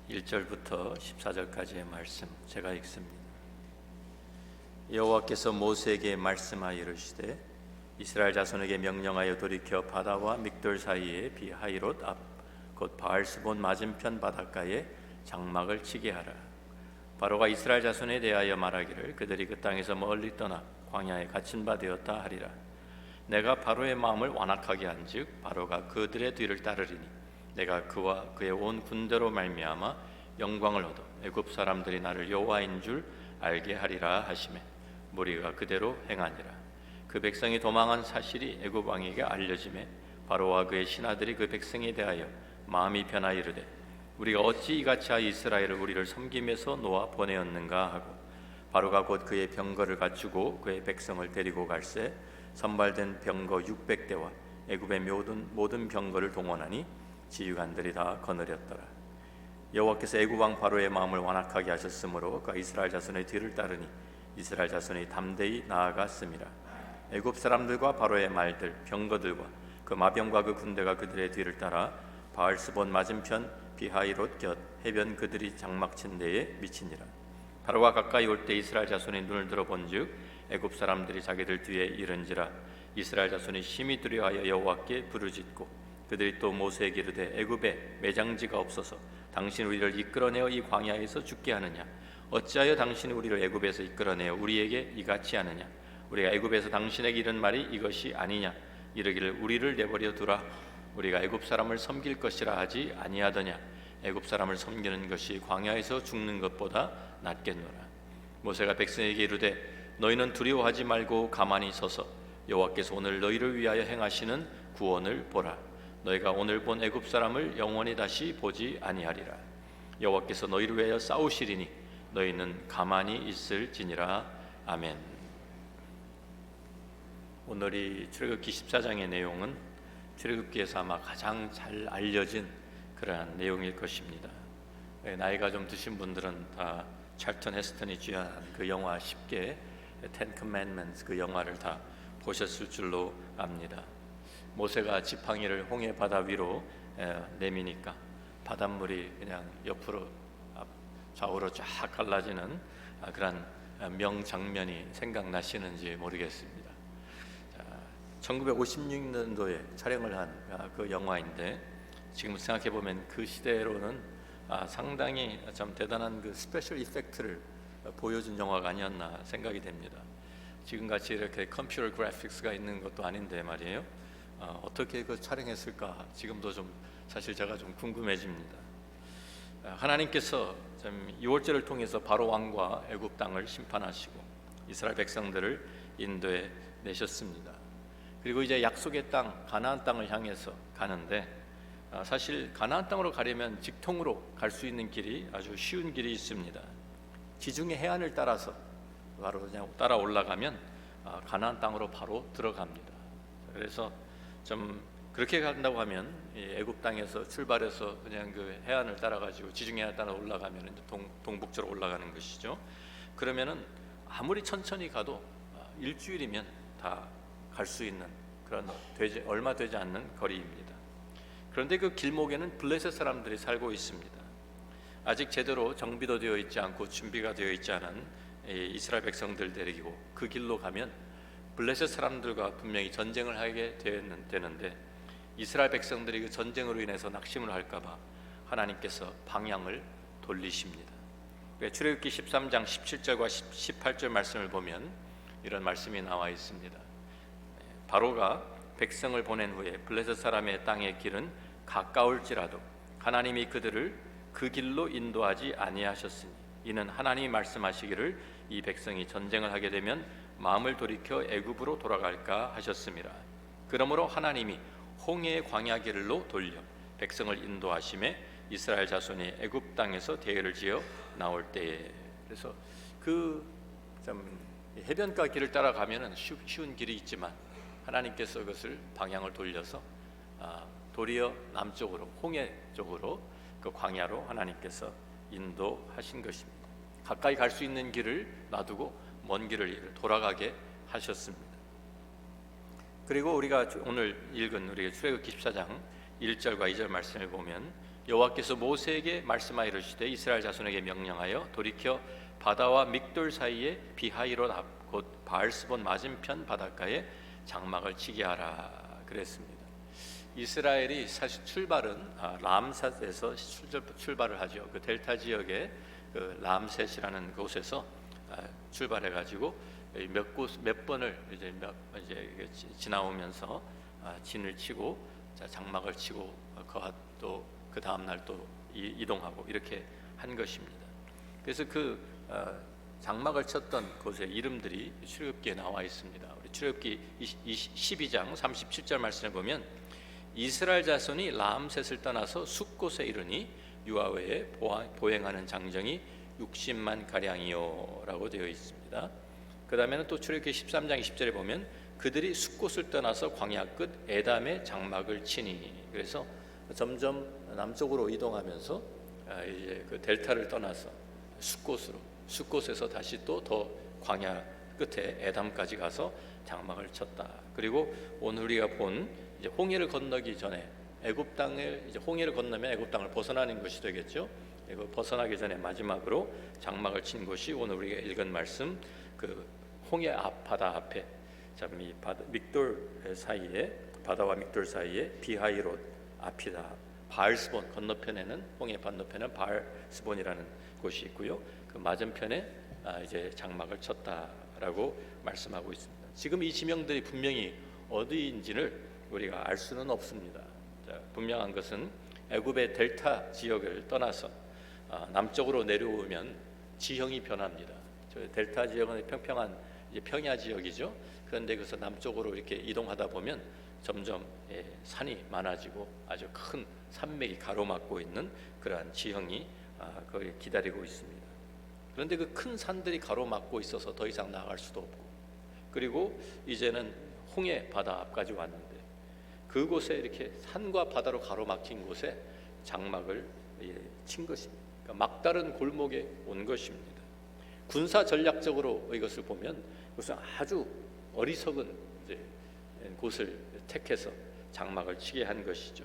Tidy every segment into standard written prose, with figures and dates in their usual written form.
1절부터 14절까지의 말씀 제가 읽습니다. 여호와께서 모세에게 말씀하여 이르시되 이스라엘 자손에게 명령하여 돌이켜 바다와 믹돌 사이에 비하이롯 앞 곧 바알스본 맞은편 바닷가에 장막을 치게 하라. 바로가 이스라엘 자손에 대하여 말하기를 그들이 그 땅에서 멀리 떠나 광야에 갇힌 바 되었다 하리라. 내가 바로의 마음을 완악하게 한즉 바로가 그들의 뒤를 따르리니 내가 그와 그의 온 군대로 말미암아 영광을 얻어 애굽 사람들이 나를 여호와인 줄 알게 하리라 하시매 무리가 그대로 행하니라. 그 백성이 도망한 사실이 애굽 왕에게 알려지매 바로와 그의 신하들이 그 백성에 대하여 마음이 변하여 이르되 우리가 어찌 이같이 하여 이스라엘을 우리를 섬김에서 놓아 보내었는가 하고 바로가 곧 그의 병거를 갖추고 그의 백성을 데리고 갈새 선발된 병거 600대와 애굽의 모든 병거를 동원하니 지휘관들이 다 거느렸더라. 여호와께서 애굽 왕 바로의 마음을 완악하게 하셨으므로 그가 이스라엘 자손의 뒤를 따르니 이스라엘 자손이 담대히 나아갔음이라. 애굽 사람들과 바로의 말들 병거들과 그 마병과 그 군대가 그들의 뒤를 따라 바알스본 맞은편 비하이롯 곁 해변 그들이 장막친 데에 미치니라. 바로가 가까이 올 때 이스라엘 자손이 눈을 들어 본즉 애굽 사람들이 자기들 뒤에 이른지라. 이스라엘 자손이 심히 두려워하여 여호와께 부르짖고 그들이 또 모세에게 이르되 애굽에 매장지가 없어서 당신 우리를 이끌어내어 이 광야에서 죽게 하느냐. 어찌하여 당신이 우리를 애굽에서 이끌어내어 우리에게 이같이 하느냐. 우리가 애굽에서 당신에게 이른 말이 이것이 아니냐. 이르기를 우리를 내버려 두라. 우리가 애굽 사람을 섬길 것이라 하지 아니하더냐. 애굽 사람을 섬기는 것이 광야에서 죽는 것보다 낫겠노라. 모세가 백성에게 이르되 너희는 두려워하지 말고 가만히 서서 여호와께서 오늘 너희를 위하여 행하시는 구원을 보라. 너희가 오늘 본 애굽 사람을 영원히 다시 보지 아니하리라. 여호와께서 너희를 위하여 싸우시리니 너희는 가만히 있을지니라. 아멘. 오늘이 출애굽기 14장의 내용은 출애굽기에서 아마 가장 잘 알려진 그러한 내용일 것입니다. 나이가 좀 드신 분들은 다 찰턴 헤스턴이 주연한 그 영화 10개 Ten Commandments 그 영화를 다 보셨을 줄로 압니다. 모세가 지팡이를 홍해 바다 위로 내미니까 바닷물이 그냥 옆으로 좌우로 쫙 갈라지는 그런 명장면이 생각나시는지 모르겠습니다. 1956년도에 촬영을 한 그 영화인데 지금 생각해 보면 그 시대로는 상당히 참 대단한 그 스페셜 이펙트를 보여준 영화가 아니었나 생각이 됩니다. 지금같이 이렇게 컴퓨터 그래픽스가 있는 것도 아닌데 말이에요. 어떻게 그 촬영했을까 지금도 좀 사실 제가 좀 궁금해집니다. 하나님께서 참 6월절을 통해서 바로 왕과 애굽 땅을 심판하시고 이스라엘 백성들을 인도해 내셨습니다. 그리고 이제 약속의 땅 가나안 땅을 향해서 가는데 사실 가나안 땅으로 가려면 직통으로 갈 수 있는 길이 아주 쉬운 길이 있습니다. 지중해 해안을 따라서 바로 그냥 따라 올라가면 가나안 땅으로 바로 들어갑니다. 그래서 좀 그렇게 간다고 하면 애굽 땅에서 출발해서 그냥 그 해안을 따라 가지고 지중해 해안 따라 올라가면 이제 동북쪽으로 올라가는 것이죠. 그러면은 아무리 천천히 가도 일주일이면 다 갈 수 있는 그런 얼마 되지 않는 거리입니다. 그런데 그 길목에는 블레셋 사람들이 살고 있습니다. 아직 제대로 정비도 되어 있지 않고 준비가 되어 있지 않은 이스라엘 백성들 데리고 그 길로 가면 블레셋 사람들과 분명히 전쟁을 하게 되는데 이스라엘 백성들이 그 전쟁으로 인해서 낙심을 할까봐 하나님께서 방향을 돌리십니다. 출애굽기 13장 17절과 18절 말씀을 보면 이런 말씀이 나와 있습니다. 바로가 백성을 보낸 후에 블레셋 사람의 땅의 길은 가까울지라도 하나님이 그들을 그 길로 인도하지 아니하셨으니 이는 하나님이 말씀하시기를 이 백성이 전쟁을 하게 되면 마음을 돌이켜 애굽으로 돌아갈까 하셨습니다. 그러므로 하나님이 홍해의 광야 길로 돌려 백성을 인도하심에 이스라엘 자손이 애굽 땅에서 대회를 지어 나올 때에 그래서 그 좀 해변가 길을 따라가면은 쉬운 길이 있지만 하나님께서 그것을 방향을 돌려서 도리어 남쪽으로 홍해 쪽으로 그 광야로 하나님께서 인도하신 것입니다. 가까이 갈 수 있는 길을 놔두고 먼 길을 돌아가게 하셨습니다. 그리고 우리가 오늘 읽은 우리 출애굽기 14장 1절과 2절 말씀을 보면 여호와께서 모세에게 말씀하여 이르시되 이스라엘 자손에게 명령하여 돌이켜 바다와 믹돌 사이에 비하이롯 앞 곧 바알스본 맞은편 바닷가에 장막을 치게 하라 그랬습니다. 이스라엘이 사실 출발은 람셋에서 출발을 하죠. 그 델타 지역의 그 람셋이라는 곳에서 출발해 가지고 몇 번을 이제 지나오면서 진을 치고 장막을 치고 또 그 다음 날 또 이동하고 이렇게 한 것입니다. 그래서 그 장막을 쳤던 곳의 이름들이 출애굽기에 나와 있습니다. 우리 출애굽기 12장 37절 말씀을 보면 이스라엘 자손이 람셋을 떠나서 숫곳에 이르니 유아외에 보행하는 장정이 60만 가량이요라고 되어 있습니다. 그 다음에는 또 출애굽기 13장 20절에 보면 그들이 숫곳을 떠나서 광야 끝 에담에 장막을 치니, 그래서 점점 남쪽으로 이동하면서 이제 그 델타를 떠나서 숫곳에서 다시 또 더 광야 끝에 에담까지 가서 장막을 쳤다. 그리고 오늘 우리가 본 이제 홍해를 건너기 전에 애굽 땅을 이제 홍해를 건너면 애굽 땅을 벗어나는 것이 되겠죠. 그리고 벗어나기 전에 마지막으로 장막을 친 곳이 오늘 우리가 읽은 말씀 그 홍해 앞 바다 앞에 이 믹돌 사이에 바다와 믹돌 사이에 비하이롯 앞이다. 바알스본 건너편에는 홍해 반대편에는 바알스본이라는 곳이 있고요. 그 맞은편에 이제 장막을 쳤다라고 말씀하고 있습니다. 지금 이 지명들이 분명히 어디인지를 우리가 알 수는 없습니다. 분명한 것은 애굽의 델타 지역을 떠나서 남쪽으로 내려오면 지형이 변합니다. 저 델타 지역은 평평한 이제 평야 지역이죠. 그런데 그래서 남쪽으로 이렇게 이동하다 보면 점점 산이 많아지고 아주 큰 산맥이 가로막고 있는 그러한 지형이 거기 기다리고 있습니다. 그런데 그 큰 산들이 가로막고 있어서 더 이상 나아갈 수도 없고, 그리고 이제는 홍해 바다 앞까지 왔는데 그곳에 이렇게 산과 바다로 가로막힌 곳에 장막을 친 것입니다. 그러니까 막다른 골목에 온 것입니다. 군사 전략적으로 이것을 보면 그것은 아주 어리석은 곳을 택해서 장막을 치게 한 것이죠.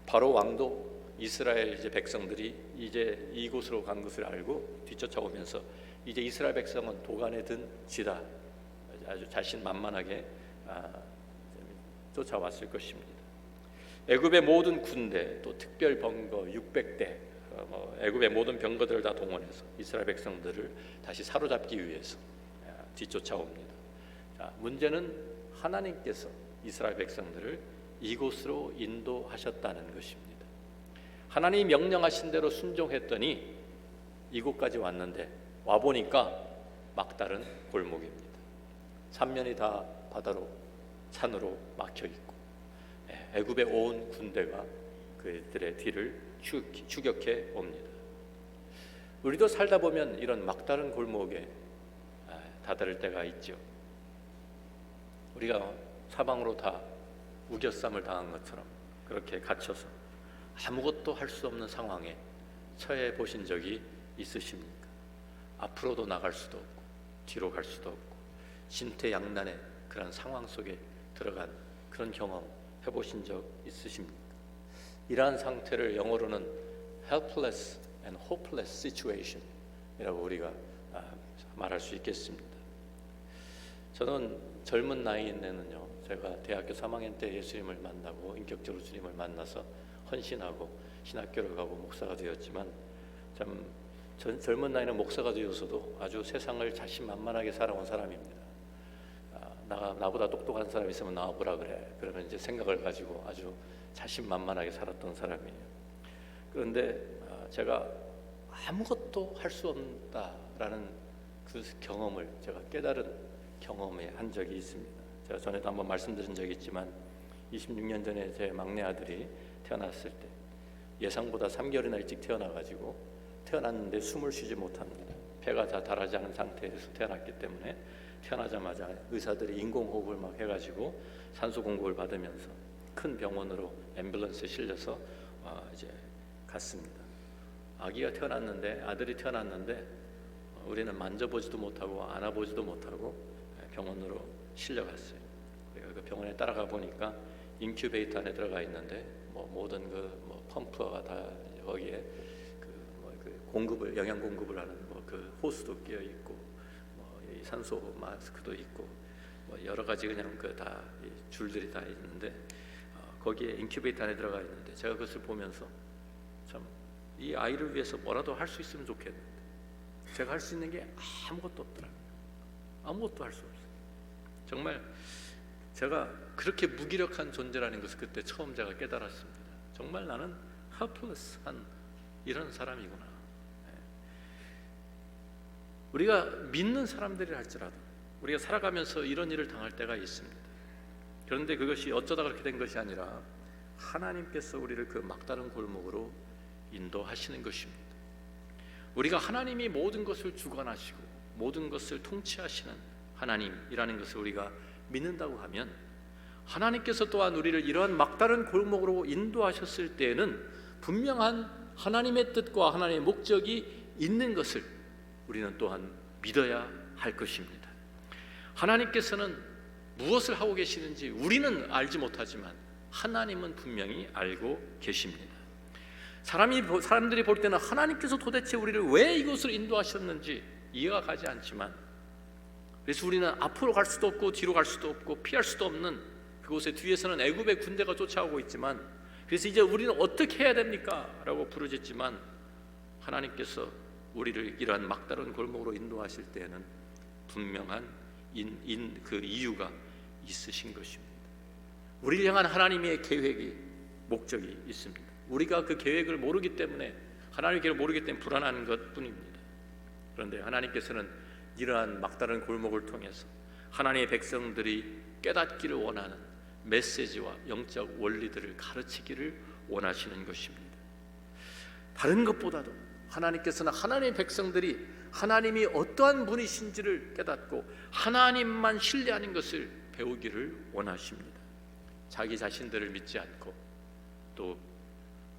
바로 왕도 이스라엘 백성들이 이제 이곳으로 간 것을 알고 뒤쫓아오면서 이제 이스라엘 백성은 도간에 든 지다 아주 자신만만하게 쫓아왔을 것입니다. 애굽의 모든 군대 또 특별 병거 600대 애굽의 모든 병거들을 다 동원해서 이스라엘 백성들을 다시 사로잡기 위해서 뒤쫓아옵니다. 자, 문제는 하나님께서 이스라엘 백성들을 이곳으로 인도하셨다는 것입니다. 하나님이 명령하신 대로 순종했더니 이곳까지 왔는데 와보니까 막다른 골목입니다. 삼면이 다 바다로 산으로 막혀 있고 애굽의 온 군대가 그들의 뒤를 추격해 옵니다. 우리도 살다 보면 이런 막다른 골목에 다다를 때가 있죠. 우리가 사방으로 다 우겨쌈을 당한 것처럼 그렇게 갇혀서 아무것도 할 수 없는 상황에 처해 보신 적이 있으십니까? 앞으로도 나갈 수도 없고 뒤로 갈 수도 없고 진퇴양난의 그런 상황 속에 들어간 그런 경험 해보신 적 있으십니까? 이러한 상태를 영어로는 helpless and hopeless situation 이라고 우리가 말할 수 있겠습니다. 저는 젊은 나이에는요, 제가 대학교 3학년 때 예수님을 만나고 인격적으로 주님을 만나서 헌신하고 신학교를 가고 목사가 되었지만 참 젊은 나이는 목사가 되어서도 아주 세상을 자신만만하게 살아온 사람입니다. 나보다 똑똑한 사람이 있으면 나와보라 그래. 그러면 이제 생각을 가지고 아주 자신만만하게 살았던 사람이에요. 그런데 제가 아무것도 할 수 없다라는 그 경험을 제가 깨달은 경험에 한 적이 있습니다. 제가 전에도 한번 말씀드린 적이 있지만 26년 전에 제 막내 아들이 태어났을 때 예상보다 3개월이나 일찍 태어나가지고 태어났는데 숨을 쉬지 못합니다. 폐가 다 닳지 않은 상태에서 태어났기 때문에 태어나자마자 의사들이 인공호흡을 막 해가지고 산소 공급을 받으면서 큰 병원으로 앰뷸런스에 실려서 이제 갔습니다. 아들이 태어났는데 우리는 만져보지도 못하고 안아보지도 못하고 병원으로 실려갔어요. 그 병원에 따라가 보니까 인큐베이터 안에 들어가 있는데 뭐 모든 그 펌프가 다 거기에 그 공급을 영양 공급을 하는 그 호스도 끼어 있고 이 산소 마스크도 있고 여러 가지 그냥 그 다 줄들이 다 있는데 거기에 인큐베이터 안에 들어가 있는데 제가 그것을 보면서 참 이 아이를 위해서 뭐라도 할 수 있으면 좋겠는데 제가 할 수 있는 게 아무것도 없더라고요. 아무것도 할 수 없어요. 정말 제가 그렇게 무기력한 존재라는 것을 그때 처음 제가 깨달았습니다. 정말 나는 helpless한 이런 사람이구나. 우리가 믿는 사람들이라 할지라도 우리가 살아가면서 이런 일을 당할 때가 있습니다. 그런데 그것이 어쩌다 그렇게 된 것이 아니라 하나님께서 우리를 그 막다른 골목으로 인도하시는 것입니다. 우리가 하나님이 모든 것을 주관하시고 모든 것을 통치하시는 하나님이라는 것을 우리가 믿는다고 하면 하나님께서 또한 우리를 이러한 막다른 골목으로 인도하셨을 때에는 분명한 하나님의 뜻과 하나님의 목적이 있는 것을 우리는 또한 믿어야 할 것입니다. 하나님께서는 무엇을 하고 계시는지 우리는 알지 못하지만 하나님은 분명히 알고 계십니다. 사람들이 볼 때는 하나님께서 도대체 우리를 왜 이곳으로 인도하셨는지 이해가 가지 않지만 그래서 우리는 앞으로 갈 수도 없고 뒤로 갈 수도 없고 피할 수도 없는 그곳의 뒤에서는 애굽의 군대가 쫓아오고 있지만 그래서 이제 우리는 어떻게 해야 됩니까? 라고 부르짖지만 하나님께서 우리를 이러한 막다른 골목으로 인도하실 때에는 분명한 그 이유가 있으신 것입니다. 우리를 향한 하나님의 계획이 목적이 있습니다. 우리가 그 계획을 모르기 때문에 하나님의 계획을 모르기 때문에 불안한 것뿐입니다. 그런데 하나님께서는 이러한 막다른 골목을 통해서 하나님의 백성들이 깨닫기를 원하는 메시지와 영적 원리들을 가르치기를 원하시는 것입니다. 다른 것보다도 하나님께서는 하나님의 백성들이 하나님이 어떠한 분이신지를 깨닫고 하나님만 신뢰하는 것을 배우기를 원하십니다. 자기 자신들을 믿지 않고 또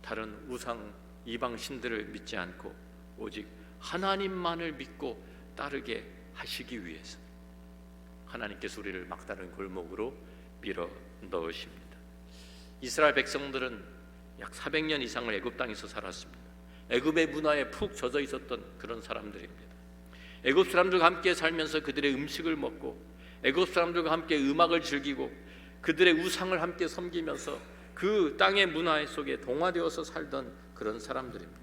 다른 우상 이방 신들을 믿지 않고 오직 하나님만을 믿고 따르게 하시기 위해서 하나님께서 우리를 막다른 골목으로 밀어 넣으십니다. 이스라엘 백성들은 약 400년 이상을 애굽 땅에서 살았습니다. 애굽의 문화에 푹 젖어 있었던 그런 사람들입니다. 애굽 사람들과 함께 살면서 그들의 음식을 먹고 애굽 사람들과 함께 음악을 즐기고 그들의 우상을 함께 섬기면서 그 땅의 문화 속에 동화되어서 살던 그런 사람들입니다.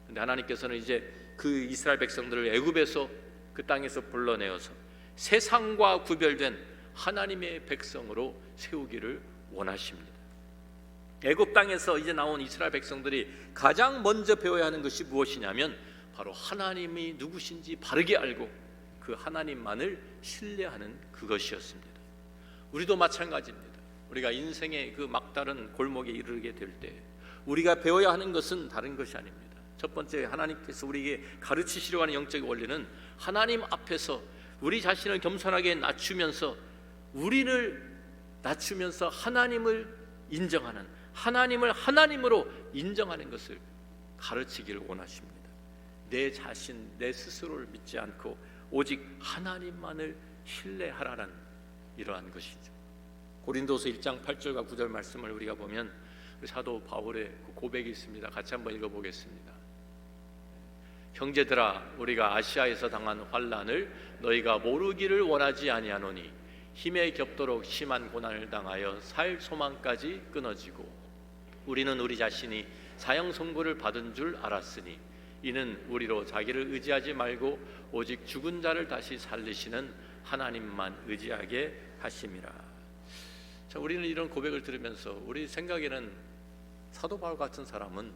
그런데 하나님께서는 이제 그 이스라엘 백성들을 애굽에서 그 땅에서 불러내어서 세상과 구별된 하나님의 백성으로 세우기를 원하십니다. 애굽 땅에서 이제 나온 이스라엘 백성들이 가장 먼저 배워야 하는 것이 무엇이냐면 바로 하나님이 누구신지 바르게 알고 그 하나님만을 신뢰하는 그것이었습니다. 우리도 마찬가지입니다. 우리가 인생의 그 막다른 골목에 이르게 될 때 우리가 배워야 하는 것은 다른 것이 아닙니다. 첫 번째, 하나님께서 우리에게 가르치시려고 하는 영적 원리는 하나님 앞에서 우리 자신을 겸손하게 낮추면서 우리를 낮추면서 하나님을 인정하는, 하나님을 하나님으로 인정하는 것을 가르치기를 원하십니다. 내 자신, 내 스스로를 믿지 않고 오직 하나님만을 신뢰하라는 이러한 것이죠. 고린도서 1장 8절과 9절 말씀을 우리가 보면 사도 바울의 고백이 있습니다. 같이 한번 읽어보겠습니다. 형제들아, 우리가 아시아에서 당한 환난을 너희가 모르기를 원하지 아니하노니 힘에 겹도록 심한 고난을 당하여 살 소망까지 끊어지고 우리는 우리 자신이 사형 선고를 받은 줄 알았으니 이는 우리로 자기를 의지하지 말고 오직 죽은 자를 다시 살리시는 하나님만 의지하게 하심이라. 자, 우리는 이런 고백을 들으면서 우리 생각에는 사도 바울 같은 사람은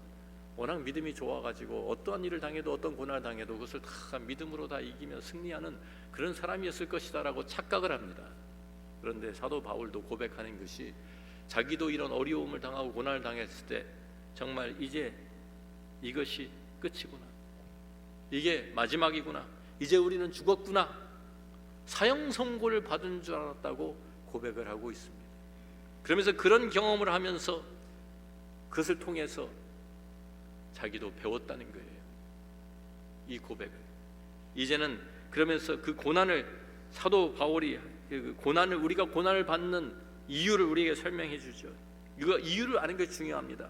워낙 믿음이 좋아가지고 어떠한 일을 당해도 어떤 고난을 당해도 그것을 다 믿음으로 다 이기며 승리하는 그런 사람이었을 것이다라고 착각을 합니다. 그런데 사도 바울도 고백하는 것이 자기도 이런 어려움을 당하고 고난을 당했을 때 정말 이제 이것이 끝이구나, 이게 마지막이구나, 이제 우리는 죽었구나, 사형 선고를 받은 줄 알았다고 고백을 하고 있습니다. 그러면서 그런 경험을 하면서 그것을 통해서 자기도 배웠다는 거예요. 이 고백을 이제는 그러면서 그 고난을 사도 바울이 그 고난을 우리가 고난을 받는 이유를 우리에게 설명해 주죠. 이거 이유를 아는 것이 중요합니다.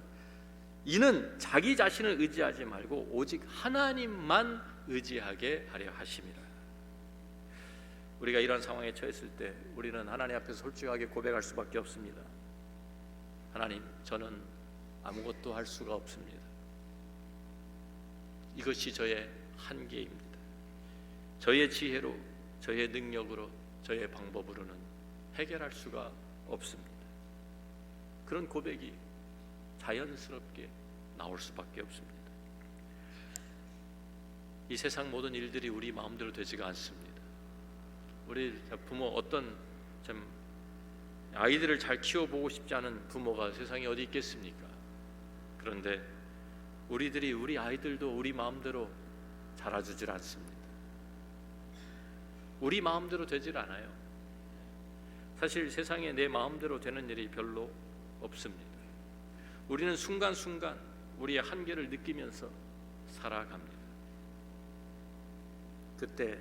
이는 자기 자신을 의지하지 말고 오직 하나님만 의지하게 하려 하심이라. 우리가 이런 상황에 처했을 때 우리는 하나님 앞에서 솔직하게 고백할 수밖에 없습니다. 하나님, 저는 아무것도 할 수가 없습니다. 이것이 저의 한계입니다. 저의 지혜로, 저의 능력으로, 저의 방법으로는 해결할 수가 없습니다. 그런 고백이 자연스럽게 나올 수밖에 없습니다. 이 세상 모든 일들이 우리 마음대로 되지가 않습니다. 우리 부모, 어떤 참 아이들을 잘 키워보고 싶지 않은 부모가 세상에 어디 있겠습니까? 그런데 우리들이 우리 아이들도 우리 마음대로 자라주질 않습니다. 우리 마음대로 되질 않아요. 사실 세상에 내 마음대로 되는 일이 별로 없습니다. 우리는 순간순간 우리의 한계를 느끼면서 살아갑니다. 그때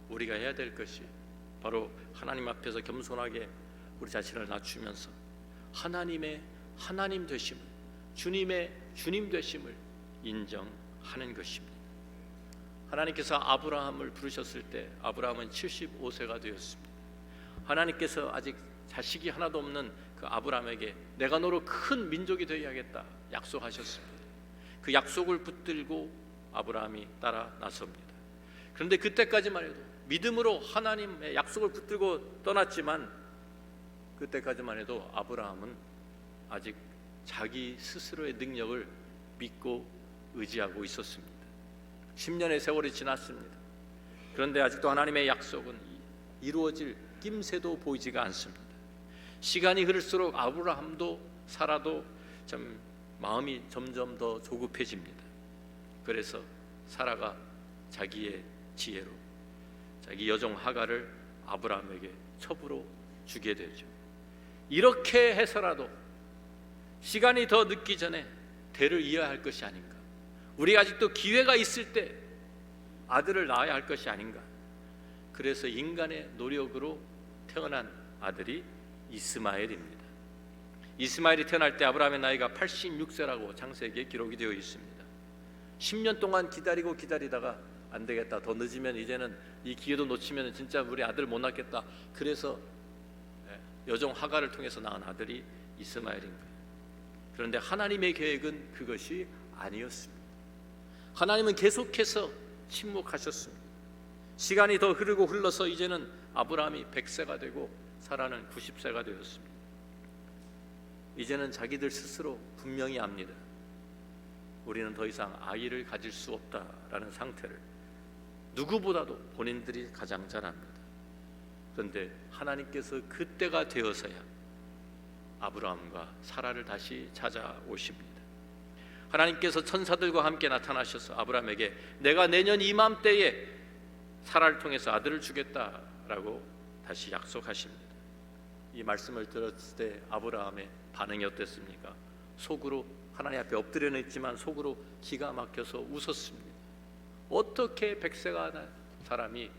우리가 해야 될 것이 바로 하나님 앞에서 겸손하게 우리 자신을 낮추면서 하나님의 하나님 되심을, 주님의 주님 되심을 인정하는 것입니다. 하나님께서 아브라함을 부르셨을 때 아브라함은 75세가 되었습니다. 하나님께서 아직 자식이 하나도 없는 그 아브라함에게 내가 너로 큰 민족이 되어야겠다 약속하셨습니다. 그 약속을 붙들고 아브라함이 따라 나섭니다. 그런데 그때까지만 해도 믿음으로 하나님의 약속을 붙들고 떠났지만 그때까지만 해도 아브라함은 아직 자기 스스로의 능력을 믿고 의지하고 있었습니다. 10년의 세월이 지났습니다. 그런데 아직도 하나님의 약속은 이루어질 낌새도 보이지가 않습니다. 시간이 흐를수록 아브라함도 사라도 참 마음이 점점 더 조급해집니다. 그래서 사라가 자기의 지혜로 자기 여종 하갈을 아브라함에게 첩으로 주게 되죠. 이렇게 해서라도 시간이 더 늦기 전에 대를 이어야 할 것이 아닌가, 우리가 아직도 기회가 있을 때 아들을 낳아야 할 것이 아닌가. 그래서 인간의 노력으로 태어난 아들이 이스마엘입니다. 이스마엘이 태어날 때 아브라함의 나이가 86세라고 창세기에 기록이 되어 있습니다. 10년 동안 기다리다가 안 되겠다, 더 늦으면 이제는 이 기회도 놓치면 진짜 우리 아들 못 낳겠다. 그래서 여종 하갈을 통해서 낳은 아들이 이스마엘인 거예요. 그런데 하나님의 계획은 그것이 아니었습니다. 하나님은 계속해서 침묵하셨습니다. 시간이 더 흐르고 흘러서 이제는 아브라함이 100세가 되고 사라는 90세가 되었습니다. 이제는 자기들 스스로 분명히 압니다. 우리는 더 이상 아이를 가질 수 없다라는 상태를 누구보다도 본인들이 가장 잘 압니다. 그런데 하나님께서 그때가 되어서야 아브라함과 사라를 다시 찾아오십니다. 하나님께서 천사들과 함께 나타나셔서 아브라함에게 내가 내년 이맘때에 사라를 통해서 아들을 주겠다라고 다시 약속하십니다. 이 말씀을 들었을 때 아브라함의 반응이 어땠습니까? 속으로 하나님 앞에 엎드려는 있지만 속으로 기가 막혀서 웃었습니다. 어떻게 100세가 된 사람이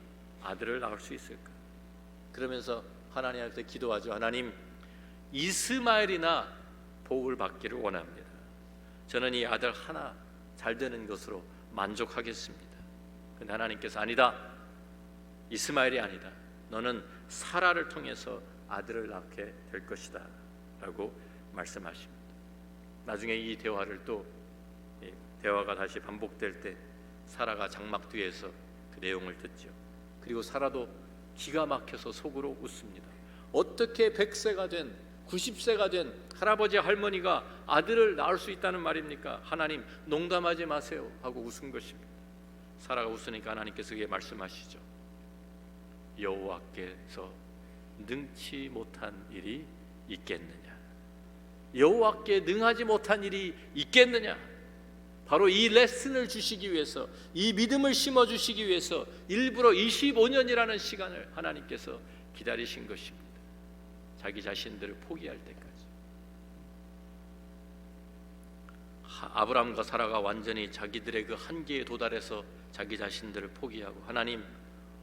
아들을 낳을 수 있을까? 그러면서 하나님 앞에 기도하죠. 하나님, 이스마엘이나 복을 받기를 원합니다. 저는 이 아들 하나 잘 되는 것으로 만족하겠습니다. 그런데 하나님께서 아니다, 이스마엘이 아니다, 너는 사라를 통해서 아들을 낳게 될 것이다 라고 말씀하십니다. 나중에 이 대화를 또 대화가 다시 반복될 때 사라가 장막 뒤에서 그 내용을 듣죠. 그리고 사라도 기가 막혀서 속으로 웃습니다. 어떻게 100세가 된 90세가 된 할아버지 할머니가 아들을 낳을 수 있다는 말입니까? 하나님, 농담하지 마세요 하고 웃은 것입니다. 사라가 웃으니까 하나님께서 그게 말씀하시죠. 여호와께서 능치 못한 일이 있겠느냐? 여호와께 능하지 못한 일이 있겠느냐? 바로 이 레슨을 주시기 위해서, 이 믿음을 심어주시기 위해서 일부러 25년이라는 시간을 하나님께서 기다리신 것입니다. 자기 자신들을 포기할 때까지. 아브라함과 사라가 완전히 자기들의 그 한계에 도달해서 자기 자신들을 포기하고, 하나님,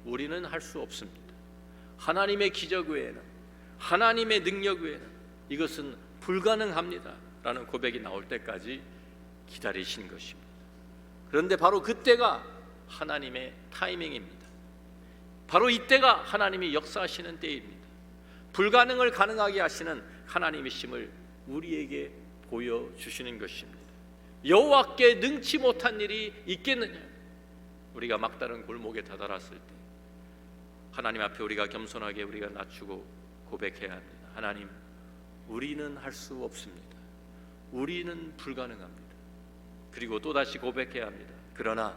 우리는 할 수 없습니다. 하나님의 기적 외에는, 하나님의 능력 외에는 이것은 불가능합니다 라는 고백이 나올 때까지 기다리신 것입니다. 그런데 바로 그때가 하나님의 타이밍입니다. 바로 이때가 하나님이 역사하시는 때입니다. 불가능을 가능하게 하시는 하나님이심을 우리에게 보여주시는 것입니다. 여호와께 능치 못한 일이 있겠느냐? 우리가 막다른 골목에 다다랐을 때 하나님 앞에 우리가 겸손하게 우리가 낮추고 고백해야 합니다. 하나님, 우리는 할 수 없습니다. 우리는 불가능합니다. 그리고 또다시 고백해야 합니다. 그러나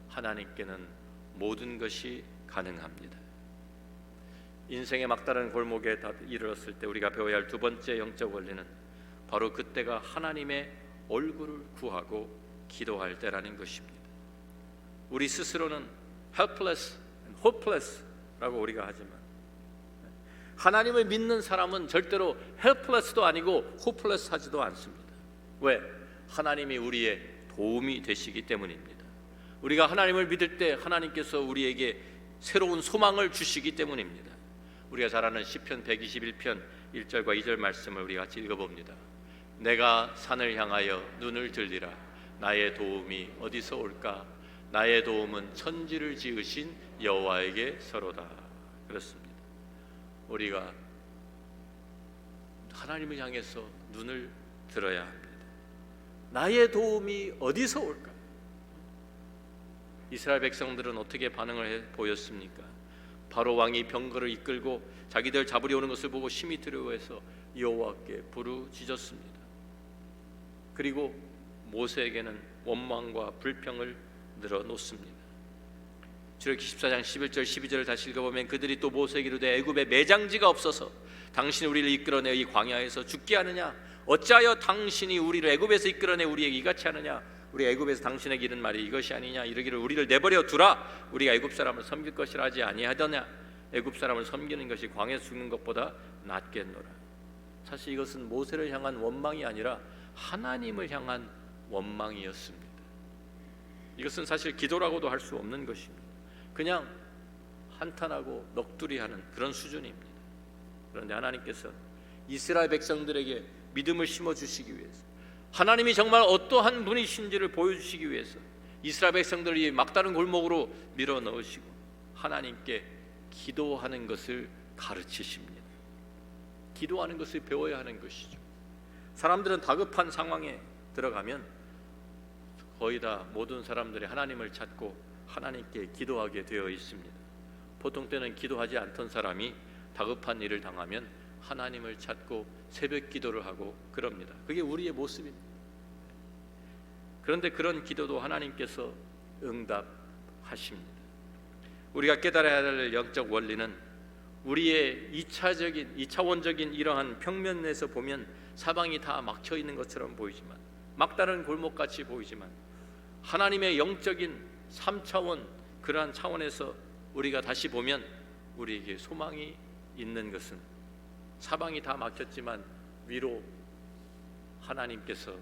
하나님께는 모든 것이 가능합니다. 인생의 막다른 골목에 이르렀을 때 우리가 배워야 할 두 번째 영적 원리는 바로 그때가 하나님의 얼굴을 구하고 기도할 때라는 것입니다. 우리 스스로는 helpless and hopeless 라고 우리가 하지만 하나님을 믿는 사람은 절대로 helpless도 아니고 hopeless 하지도 않습니다. 왜? 하나님이 우리의 도움이 되시기 때문입니다. 우리가 하나님을 믿을 때 하나님께서 우리에게 새로운 소망을 주시기 때문입니다. 우리가 잘 아는 시편 121편 1절과 2절 말씀을 우리 같이 읽어봅니다. 내가 산을 향하여 눈을 들리라. 나의 도움이 어디서 올까? 나의 도움은 천지를 지으신 여호와에게서로다. 그렇습니다. 우리가 하나님을 향해서 눈을 들어야 합니다. 나의 도움이 어디서 올까? 이스라엘 백성들은 어떻게 반응을 보였습니까? 바로 왕이 병거를 이끌고 자기들 잡으려 오는 것을 보고 심히 두려워해서 여호와께 부르짖었습니다. 그리고 모세에게는 원망과 불평을 늘어놓습니다. 출애굽기 14장 11절 12절을 다시 읽어보면 그들이 또 모세에게 이르되 애굽에 매장지가 없어서 당신이 우리를 이끌어내 이 광야에서 죽게 하느냐? 어찌하여 당신이 우리를 애굽에서 이끌어내 우리에게 이같이 하느냐? 우리 애굽에서 당신에게 이른 말이 이것이 아니냐? 이르기를 우리를 내버려 두라. 우리가 애굽 사람을 섬길 것이라 하지 아니하더냐? 애굽 사람을 섬기는 것이 광야에서 죽는 것보다 낫겠노라. 사실 이것은 모세를 향한 원망이 아니라 하나님을 향한 원망이었습니다. 이것은 사실 기도라고도 할 수 없는 것입니다. 그냥 한탄하고 넋두리하는 그런 수준입니다. 그런데 하나님께서 이스라엘 백성들에게 믿음을 심어주시기 위해서, 하나님이 정말 어떠한 분이신지를 보여주시기 위해서 이스라엘 백성들이 막다른 골목으로 밀어넣으시고 하나님께 기도하는 것을 가르치십니다. 기도하는 것을 배워야 하는 것이죠. 사람들은 다급한 상황에 들어가면 거의 다 모든 사람들이 하나님을 찾고 하나님께 기도하게 되어 있습니다. 보통 때는 기도하지 않던 사람이 다급한 일을 당하면 하나님을 찾고 새벽 기도를 하고 그럽니다. 그게 우리의 모습입니다. 그런데 그런 기도도 하나님께서 응답하십니다. 우리가 깨달아야 할 영적 원리는 우리의 2차원적인 이러한 평면에서 보면 사방이 다 막혀 있는 것처럼 보이지만, 막다른 골목같이 보이지만, 하나님의 영적인 3차원 그러한 차원에서 우리가 다시 보면 우리에게 소망이 있는 것은 사방이 다 막혔지만 위로 하나님께서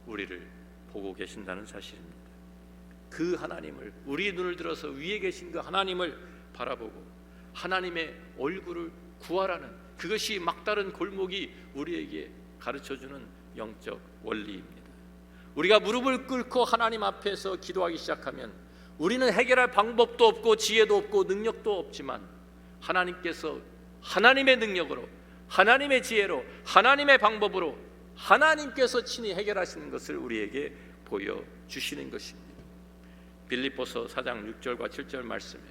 우리를 보고 계신다는 사실입니다. 그 하나님을, 우리의 눈을 들어서 위에 계신 그 하나님을 바라보고 하나님의 얼굴을 구하라는, 그것이 막다른 골목이 우리에게 가르쳐주는 영적 원리입니다. 우리가 무릎을 꿇고 하나님 앞에서 기도하기 시작하면 우리는 해결할 방법도 없고 지혜도 없고 능력도 없지만 하나님께서 하나님의 능력으로, 하나님의 지혜로, 하나님의 방법으로 하나님께서 친히 해결하시는 것을 우리에게 보여주시는 것입니다. 빌립보서 4장 6절과 7절 말씀에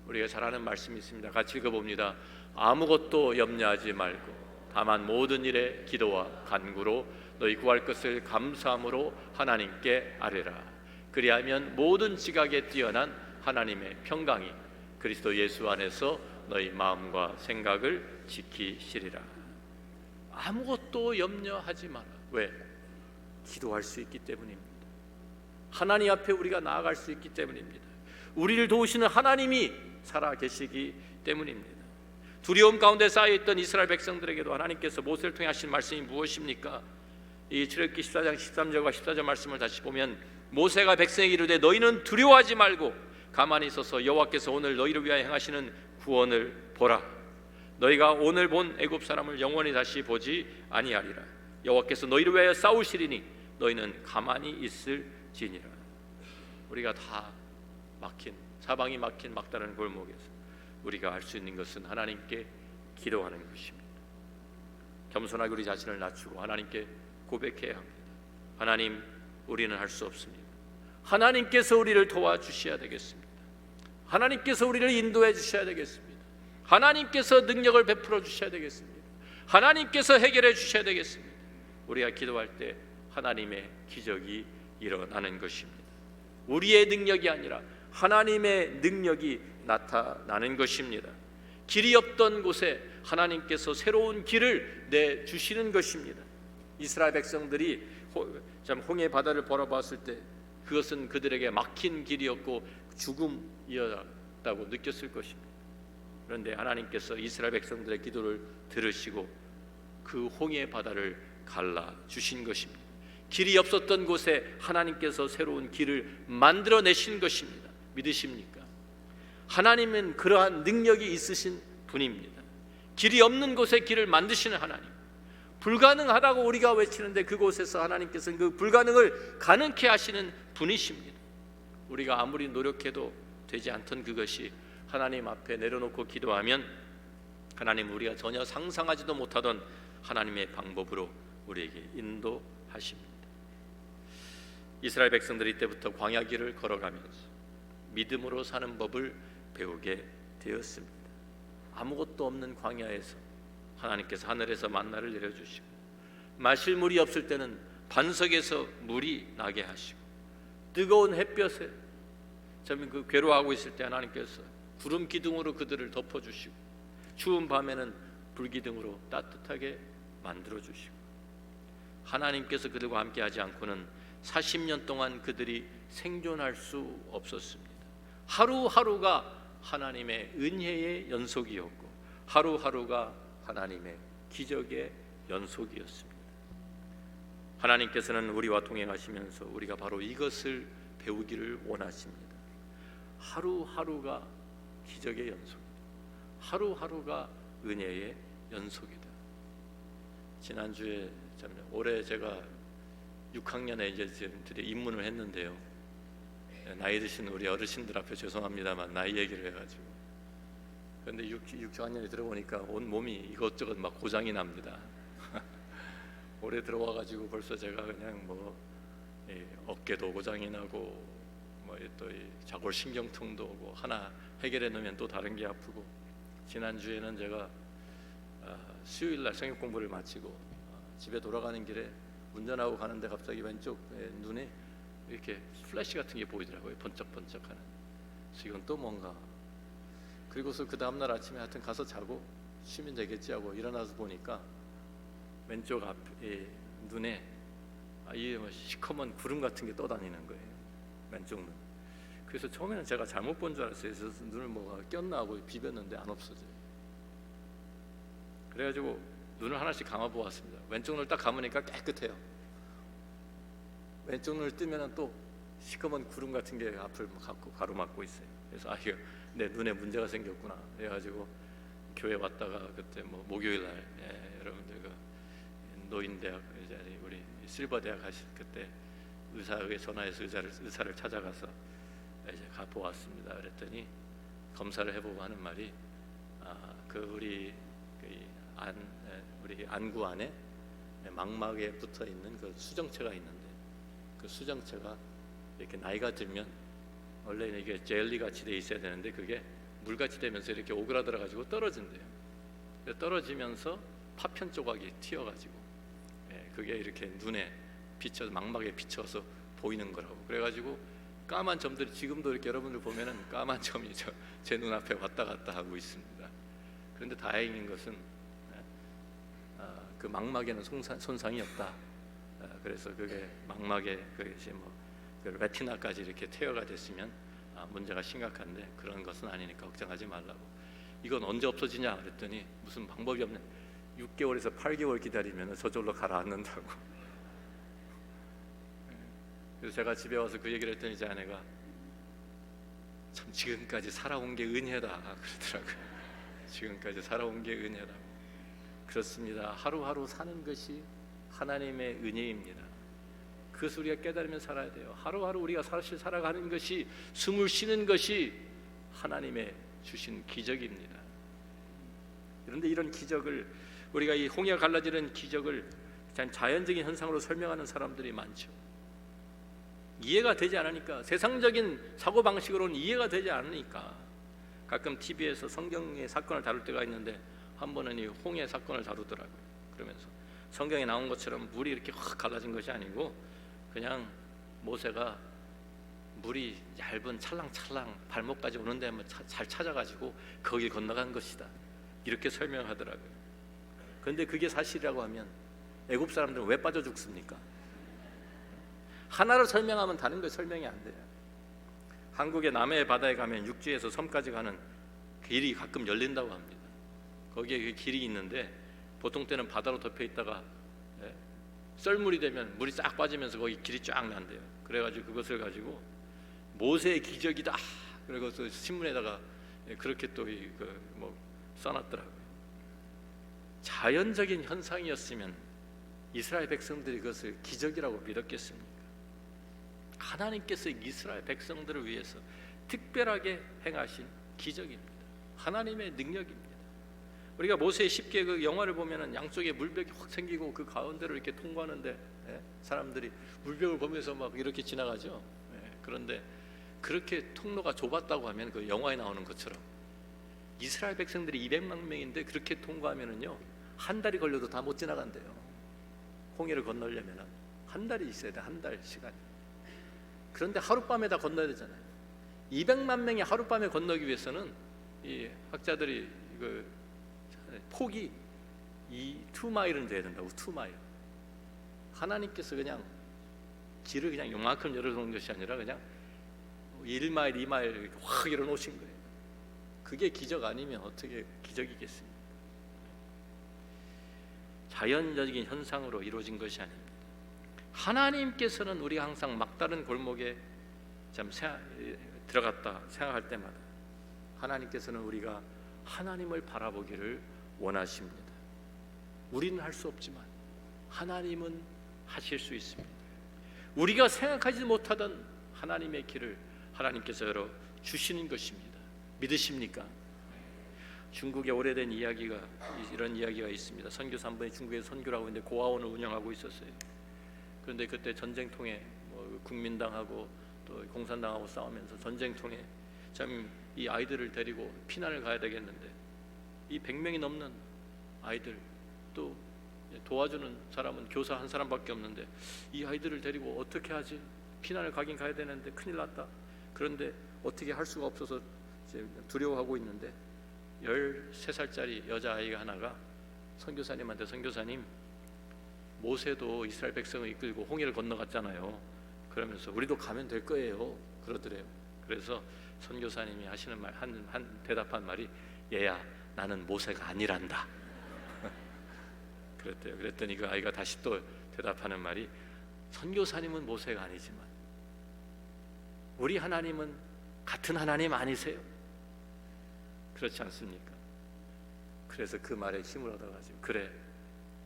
우리가 잘 아는 말씀이 있습니다. 같이 읽어봅니다. 아무것도 염려하지 말고 다만 모든 일에 기도와 간구로 너희 구할 것을 감사함으로 하나님께 아뢰라. 그리하면 모든 지각에 뛰어난 하나님의 평강이 그리스도 예수 안에서 너희 마음과 생각을 지키시리라. 아무것도 염려하지 마라. 왜? 기도할 수 있기 때문입니다. 하나님 앞에 우리가 나아갈 수 있기 때문입니다. 우리를 도우시는 하나님이 살아 계시기 때문입니다. 두려움 가운데 쌓여있던 이스라엘 백성들에게도 하나님께서 모세를 통해 하신 말씀이 무엇입니까? 이 출애굽기 14장 13절과 14절 말씀을 다시 보면 모세가 백성에게 이르되 너희는 두려워하지 말고 가만히 있어서 여호와께서 오늘 너희를 위하여 행하시는 구원을 보라. 너희가 오늘 본 애굽 사람을 영원히 다시 보지 아니하리라. 여호와께서 너희를 위하여 싸우시리니 너희는 가만히 있을지니라. 우리가 다 막힌, 사방이 막힌 막다른 골목에서 우리가 할 수 있는 것은 하나님께 기도하는 것입니다. 겸손하게 우리 자신을 낮추고 하나님께 고백해야 합니다. 하나님, 우리는 할 수 없습니다. 하나님께서 우리를 도와주셔야 되겠습니다. 하나님께서 우리를 인도해 주셔야 되겠습니다. 하나님께서 능력을 베풀어 주셔야 되겠습니다. 하나님께서 해결해 주셔야 되겠습니다. 우리가 기도할 때 하나님의 기적이 일어나는 것입니다. 우리의 능력이 아니라 하나님의 능력이 나타나는 것입니다. 길이 없던 곳에 하나님께서 새로운 길을 내주시는 것입니다. 이스라엘 백성들이 홍해 바다를 바라봤을 때 그것은 그들에게 막힌 길이었고 죽음이었다고 느꼈을 것입니다. 그런데 하나님께서 이스라엘 백성들의 기도를 들으시고 그 홍해 바다를 갈라주신 것입니다. 길이 없었던 곳에 하나님께서 새로운 길을 만들어내신 것입니다. 믿으십니까? 하나님은 그러한 능력이 있으신 분입니다. 길이 없는 곳에 길을 만드시는 하나님, 불가능하다고 우리가 외치는데 그곳에서 하나님께서는 그 불가능을 가능케 하시는 분이십니다. 우리가 아무리 노력해도 되지 않던 그것이 하나님 앞에 내려놓고 기도하면 하나님, 우리가 전혀 상상하지도 못하던 하나님의 방법으로 우리에게 인도하십니다. 이스라엘 백성들이 이때부터 광야 길을 걸어가면서 믿음으로 사는 법을 배우게 되었습니다. 아무것도 없는 광야에서 하나님께서 하늘에서 만나를 내려주시고 마실 물이 없을 때는 반석에서 물이 나게 하시고 뜨거운 햇볕에 그 괴로워하고 있을 때 하나님께서 구름 기둥으로 그들을 덮어주시고 추운 밤에는 불기둥으로 따뜻하게 만들어주시고 하나님께서 그들과 함께하지 않고는 40년 동안 그들이 생존할 수 없었습니다. 하루하루가 하나님의 은혜의 연속이었고 하루하루가 하나님의 기적의 연속이었습니다. 하나님께서는 우리와 동행하시면서 우리가 바로 이것을 배우기를 원하십니다. 하루하루가 기적의 연속이다. 하루하루가 은혜의 연속이다. 지난주에 올해 제가 6학년에 이제 드디어 입문을 했는데요. 나이 드신 우리 어르신들 앞에 죄송합니다만 나이 얘기를 해가지고 그런데 6학년에 들어보니까 온 몸이 이것저것 막 고장이 납니다. 올해 들어와가지고 벌써 제가 그냥 어깨도 고장이 나고 또 자골신경통도 오고 하나 해결해 놓으면 또 다른 게 아프고 지난주에는 제가 수요일날 성역 공부를 마치고 집에 돌아가는 길에 운전하고 가는데 갑자기 왼쪽 눈에 이렇게 플래시 같은 게 보이더라고요. 번쩍번쩍하는. 그래서 이건 또 뭔가. 그리고서 그 다음날 아침에 하여튼 가서 자고 쉬면 되겠지 하고 일어나서 보니까 왼쪽 앞에 눈에 이 시커먼 구름 같은 게 떠다니는 거예요. 왼쪽 눈. 그래서 처음에는 제가 잘못 본 줄 알았어요. 그래서 눈을 뭐가 꼈나 하고 비볐는데 안 없어져요. 그래가지고 눈을 하나씩 감아보았습니다. 왼쪽 눈을 딱 감으니까 깨끗해요. 왼쪽 눈을 뜨면 또 시커먼 구름 같은 게 앞을 가로막고 있어요. 그래서 이거 내 눈에 문제가 생겼구나. 그래가지고 교회 왔다가 그때 목요일 날 여러분들 그 노인대학 우리 실버대학 가실 그때 의사에게 전화해서 의사를 찾아가서 이제 가 보았습니다. 그랬더니 검사를 해보고 하는 말이 우리 안구 안에 망막에 붙어 있는 그 수정체가 있는데 그 수정체가 이렇게 나이가 들면 원래는 이게 젤리 같이 돼 있어야 되는데 그게 물같이 되면서 이렇게 오그라들어 가지고 떨어진대요. 떨어지면서 파편 조각이 튀어가지고 그게 이렇게 눈에 비쳐 망막에 비쳐서 보이는 거라고. 그래가지고 까만 점들이 지금도 이렇게 여러분들 보면은 까만 점이 제 눈앞에 왔다 갔다 하고 있습니다. 그런데 다행인 것은 그 망막에는 손상이 없다. 그래서 그게 망막에 그것이 그 레티나까지 이렇게 퇴화가 됐으면 문제가 심각한데 그런 것은 아니니까 걱정하지 말라고. 이건 언제 없어지냐 그랬더니 무슨 방법이 없네. 6개월에서 8개월 기다리면 저절로 가라앉는다고. 그래서 제가 집에 와서 그 얘기를 했더니 제 아내가 참 지금까지 살아온 게 은혜다 그러더라고요. 지금까지 살아온 게 은혜라고. 그렇습니다. 하루하루 사는 것이 하나님의 은혜입니다. 그것을 우리가 깨달으면 살아야 돼요. 하루하루 우리가 사실 살아가는 것이, 숨을 쉬는 것이 하나님의 주신 기적입니다. 그런데 이런 기적을, 우리가 이 홍해가 갈라지는 기적을 자연적인 현상으로 설명하는 사람들이 많죠. 이해가 되지 않으니까, 세상적인 사고방식으로는 이해가 되지 않으니까 가끔 TV에서 성경의 사건을 다룰 때가 있는데 한 번은 이 홍해 사건을 다루더라고요. 그러면서 성경에 나온 것처럼 물이 이렇게 확 갈라진 것이 아니고 그냥 모세가 물이 얇은 찰랑찰랑 발목까지 오는 데만 잘 찾아가지고 거기 건너간 것이다, 이렇게 설명하더라고요. 그런데 그게 사실이라고 하면 애굽 사람들은 왜 빠져 죽습니까? 하나를 설명하면 다른 거 설명이 안 돼요. 한국의 남해 바다에 가면 육지에서 섬까지 가는 길이 가끔 열린다고 합니다. 거기에 그 길이 있는데 보통 때는 바다로 덮여 있다가 썰물이 되면 물이 싹 빠지면서 거기 길이 쫙 난대요. 그래가지고 그것을 가지고 모세의 기적이다, 그리고 신문에다가 그렇게 또 써놨더라고요. 자연적인 현상이었으면 이스라엘 백성들이 그것을 기적이라고 믿었겠습니까? 하나님께서 이스라엘 백성들을 위해서 특별하게 행하신 기적입니다. 하나님의 능력입니다. 우리가 모세의 10개 그 영화를 보면은 양쪽에 물벽이 확 생기고 그 가운데를 이렇게 통과하는데 사람들이 물벽을 보면서 막 이렇게 지나가죠. 그런데 그렇게 통로가 좁았다고 하면 그 영화에 나오는 것처럼 이스라엘 백성들이 200만 명인데 그렇게 통과하면은요 한 달이 걸려도 다 못 지나간대요. 홍해를 건너려면 한 달이 있어야 돼, 한 달 시간이. 그런데 하룻밤에 다 건너야 되잖아요. 200만 명이 하룻밤에 건너기 위해서는 이 학자들이 그 폭이 2마일은 돼야 된다고. 2마일. 하나님께서 그냥 길을 그냥 요만큼 열어놓은 것이 아니라 그냥 1마일, 2마일 확 열어놓으신 거예요. 그게 기적 아니면 어떻게 기적이겠습니까? 자연적인 현상으로 이루어진 것이 아닙니다. 하나님께서는 우리가 항상 막다른 골목에 들어갔다 생각할 때마다 하나님께서는 우리가 하나님을 바라보기를 원하십니다. 우리는 할 수 없지만 하나님은 하실 수 있습니다. 우리가 생각하지 못하던 하나님의 길을 하나님께서 열어 주시는 것입니다. 믿으십니까? 중국에 오래된 이야기가, 이런 이야기가 있습니다. 선교사 한 분이 중국에서 선교를 하고 있는데 고아원을 운영하고 있었어요. 그런데 그때 전쟁통에 국민당하고 또 공산당하고 싸우면서 전쟁통에 참 이 아이들을 데리고 피난을 가야 되겠는데 이 100명이 넘는 아이들, 또 도와주는 사람은 교사 한 사람밖에 없는데 이 아이들을 데리고 어떻게 하지? 피난을 가긴 가야 되는데 큰일 났다. 그런데 어떻게 할 수가 없어서 이제 두려워하고 있는데 13살짜리 여자아이가 하나가 선교사님한테, 선교사님, 모세도 이스라엘 백성을 이끌고 홍해를 건너갔잖아요. 그러면서 우리도 가면 될 거예요, 그러더래요. 그래서 선교사님이 하시는 말, 대답한 말이, 얘야, 나는 모세가 아니란다. 그랬대요. 그랬더니 그 아이가 다시 또 대답하는 말이, 선교사님은 모세가 아니지만 우리 하나님은 같은 하나님 아니세요? 그렇지 않습니까? 그래서 그 말에 힘을 얻어가지고, 그래,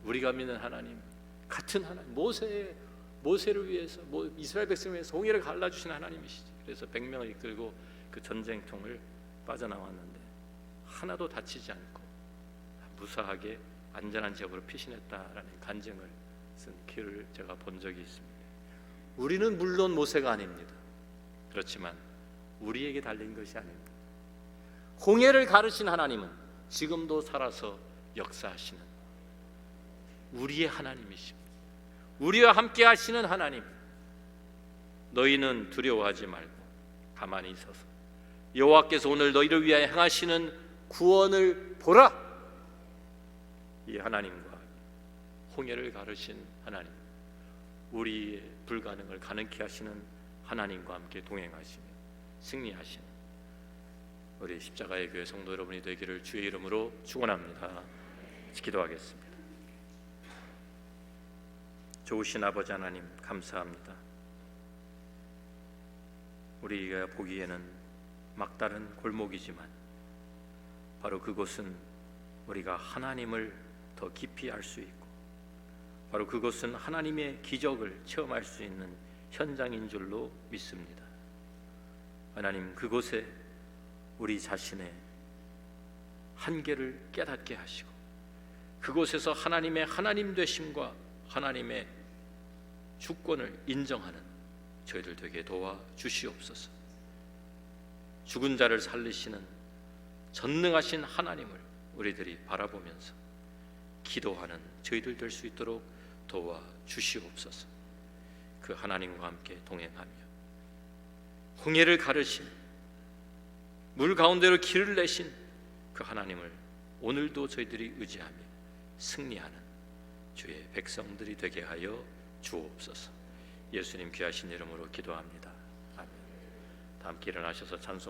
우리가 믿는 하나님 같은 하나님, 모세를 위해서, 이스라엘 백성을 위해서 홍해를 갈라주신 하나님이시지. 그래서 100명을 이끌고 그 전쟁통을 빠져나왔는데 하나도 다치지 않고 무사하게 안전한 지역으로 피신했다라는 간증을 쓴 글을 제가 본 적이 있습니다. 우리는 물론 모세가 아닙니다. 그렇지만 우리에게 달린 것이 아닙니다. 홍해를 가르신 하나님은 지금도 살아서 역사하시는 우리의 하나님이십니다. 우리와 함께 하시는 하나님. 너희는 두려워하지 말고 가만히 있어서 여호와께서 오늘 너희를 위하여 행하시는 구원을 보라. 이 하나님과 홍해를 가르신 하나님, 우리의 불가능을 가능케 하시는 하나님과 함께 동행하시며 승리하시는 우리 십자가의 교회 성도 여러분이 되기를 주의 이름으로 축원합니다. 기도하겠습니다. 좋으신 아버지 하나님, 감사합니다. 우리가 보기에는 막다른 골목이지만 바로 그곳은 우리가 하나님을 더 깊이 알 수 있고, 바로 그곳은 하나님의 기적을 체험할 수 있는 현장인 줄로 믿습니다. 하나님, 그곳에 우리 자신의 한계를 깨닫게 하시고, 그곳에서 하나님의 하나님 되심과 하나님의 주권을 인정하는 저희들 되게 도와 주시옵소서. 죽은 자를 살리시는 전능하신 하나님을 우리들이 바라보면서 기도하는 저희들 될 수 있도록 도와 주시옵소서. 그 하나님과 함께 동행하며 홍해를 가르신, 물 가운데로 길을 내신 그 하나님을 오늘도 저희들이 의지하며 승리하는 주의 백성들이 되게 하여 주옵소서. 예수님 귀하신 이름으로 기도합니다. 아멘. 다 함께 일어나셔서 찬송